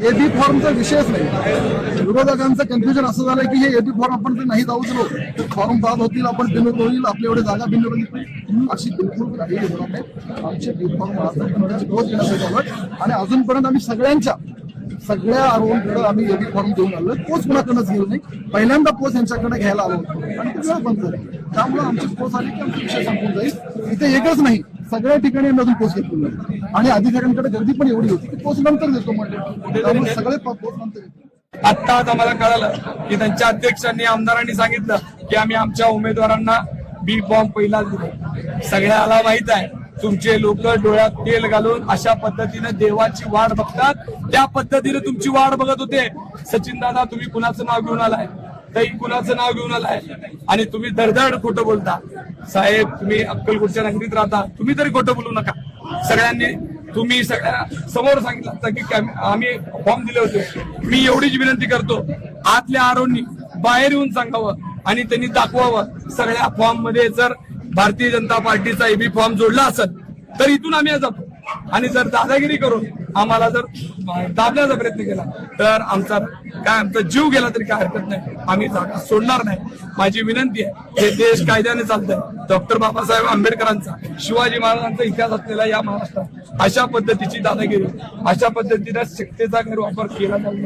AB फॉर्मचा विषयच नाही. विरोधकांचं कन्फ्युजन असं झालंय की हे एबी फॉर्म आपण जर नाही जाऊ दिलो तर फॉर्म बाद होतील, आपण बिनविरोध होईल, आपल्या एवढे जागा बिनविरोध होईल. अशी बिलकुल काही योजना नाही. आमचे बी फॉर्म आणि अजूनपर्यंत आम्ही सगळ्या आरोग्यांकडे आम्ही एबी फॉर्म घेऊन आलो. पोच कुणाकडनंच गेलो नाही. पहिल्यांदा पोच यांच्याकडे घ्यायला आलो होतो आणि ते वेळ बंद झाली. त्यामुळे आमची पोच आली की आमचा विषय संपून जाईल. इथे एकच नाही, सगळ्या ठिकाणी आम्ही अजून पोच घेतली नाही आणि अधिकाऱ्यांकडे गर्दी पण एवढी होती की पोच नंतर देतो म्हणजे, त्यामुळे सगळे पोच नंतर येतो. आत्ताच आम्हाला कळालं की त्यांच्या अध्यक्षांनी आमदारांनी सांगितलं की आम्ही आमच्या उमेदवारांना बी फॉर्म पहिलाच दिले. सगळ्याला माहित आहे तुमचे लोक डोळ्यात तेल घालून अशा पद्धतीने देवाची वाट बघतात. त्या पद्धतीने तुमची वाट बघत होते. सचिन दादा, तुम्ही कुणाचं नाव घेऊन आलाय? ताई, कुणाचं नाव घेऊन आलाय? आणि तुम्ही धडधड खोटं बोलता. साहेब, तुम्ही अक्कलकोटच्या नगरीत राहता, तुम्ही तरी खोटं बोलू नका. सगळ्यांनी तुम्ही सगळ्या समोर सांगितलं होतं की आम्ही फॉर्म दिले होते. मी एवढीच विनंती करतो, आतल्या आरोनी बाहेर येऊन सांगावं आणि त्यांनी दाखवावं. सगळ्या फॉर्म मध्ये जर भारतीय जनता पार्टीचा एबी फॉर्म जोडला असेल तर इथून आम्ही जातो. आणि जर दादागिरी करून आम्हाला जर दाबण्याचा प्रयत्न केला तर आमचा जीव गेला तरी काय हरकत नाही. आम्ही जागा सोडणार नाही. माझी विनंती आहे, हे देश कायद्याने चालतंय. डॉक्टर बाबासाहेब आंबेडकरांचा, शिवाजी महाराजांचा इतिहास असलेला या महाराष्ट्रात अशा पद्धतीची दादागिरी, अशा पद्धतीने सत्तेचा गैरवापर केला जाईल.